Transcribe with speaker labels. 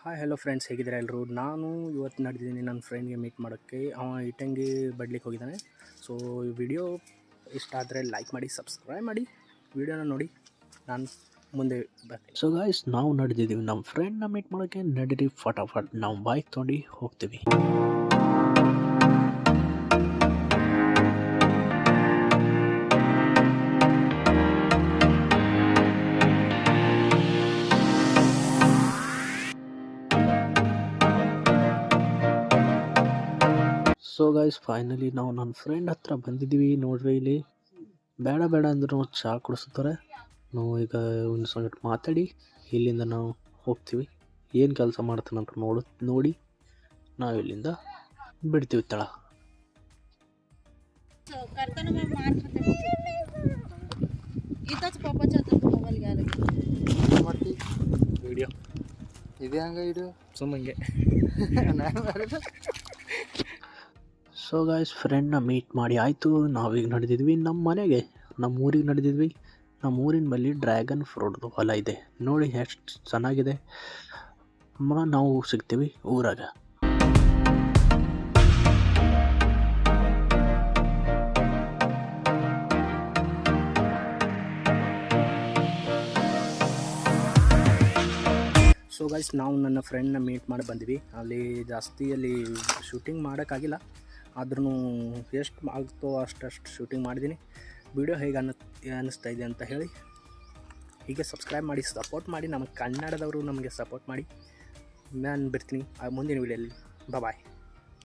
Speaker 1: Hi hello friends, ಹೇಗಿದ್ದೀರಾ ಎಲ್ಲರೂ. ನಾನು ಇವತ್ತು ನಡೆದಿದ್ದೀನಿ ನನ್ನ ಫ್ರೆಂಡ್ಗೆ ಮೀಟ್ ಮಾಡೋಕ್ಕೆ. ಅವ ಇಟ್ಟಂಗಿ ಬಡ್ಲಿಕ್ಕೆ ಹೋಗಿದ್ದಾನೆ. ಸೊ ಈ ವಿಡಿಯೋ ಇಷ್ಟ ಆದರೆ ಲೈಕ್ ಮಾಡಿ, ಸಬ್ಸ್ಕ್ರೈಬ್ ಮಾಡಿ, ವಿಡಿಯೋನ ನೋಡಿ. ನಾನು ಮುಂದೆ ಬರ್ತೀನಿ. ಸೊ ಗಾಯ್ಸ್, ನಾವು ನಡೆದಿದ್ದೀವಿ ನಮ್ಮ ಫ್ರೆಂಡ್ನ ಮೀಟ್ ಮಾಡೋಕ್ಕೆ. ನಡೀರಿ ಫಟಾಫಟ್ ನಾವು ಬೈಕ್ ತೊಗೊಂಡು ಹೋಗ್ತೀವಿ. ಸೊ ಗೈಸ್, ಫೈನಲಿ ನಾವು ನನ್ನ ಫ್ರೆಂಡ್ ಹತ್ರ ಬಂದಿದ್ದೀವಿ. ನೋಡ್ರಿ, ಇಲ್ಲಿ ಬೇಡ ಬೇಡ ಅಂದ್ರೂ ಚಹಾ ಕುಡಿಸ್ತಾರೆ. ನಾವು ಈಗ ಒಂದು ಸ್ವಲ್ಪ ಮಾತಾಡಿ ಇಲ್ಲಿಂದ ನಾವು ಹೋಗ್ತೀವಿ. ಏನು ಕೆಲಸ ಮಾಡ್ತಾನಂತ ನೋಡಿ ನಾವು ಇಲ್ಲಿಂದ ಬಿಡ್ತೀವಿ ತಳ. ವಿಡಿಯೋ
Speaker 2: ಇದೆ ಹಂಗೆ ಇಡು
Speaker 1: ಸುಮ್ಮಂಗೆ. ಸೊ ಗಾಯ್ಸ್, ಫ್ರೆಂಡ್ನ ಮೀಟ್ ಮಾಡಿ ಆಯಿತು. ನಾವೀಗ ನಡೆದಿದ್ವಿ ನಮ್ಮ ಮನೆಗೆ, ನಮ್ಮ ಊರಿಗೆ ನಡೆದಿದ್ವಿ. ನಮ್ಮ ಊರಿನ ಬಳಿ ಡ್ರ್ಯಾಗನ್ ಫ್ರೂಟ್ದು ಹೊಲ ಇದೆ. ನೋಡಿ ಎಷ್ಟು ಚೆನ್ನಾಗಿದೆ. ನಾವು ಸಿಗ್ತೀವಿ ಊರಾಗ. ಸೊ ಗೈಸ್, ನಾವು ನನ್ನ ಫ್ರೆಂಡ್ನ ಮೀಟ್ ಮಾಡಿ ಬಂದ್ವಿ. ಅಲ್ಲಿ ಶೂಟಿಂಗ್ ಮಾಡೋಕ್ಕಾಗಿಲ್ಲ, ಆದ್ರೂ ಎಷ್ಟು ಆಗ್ತೋ ಅಷ್ಟು ಶೂಟಿಂಗ್ ಮಾಡಿದ್ದೀನಿ. ವಿಡಿಯೋ ಹೇಗೆ ಅನ್ನಿಸ್ತಾ ಇದೆ ಅಂತ ಹೇಳಿ ಹೀಗೆ ಸಬ್ಸ್ಕ್ರೈಬ್ ಮಾಡಿ, ಸಪೋರ್ಟ್ ಮಾಡಿ. ನಮ್ಮ ಕನ್ನಡದವರು ನಮಗೆ ಸಪೋರ್ಟ್ ಮಾಡಿ. ನಾನು ಬಿಡ್ತೀನಿ ಮುಂದಿನ ವಿಡಿಯೋಲಿ. ಬಾಯ್.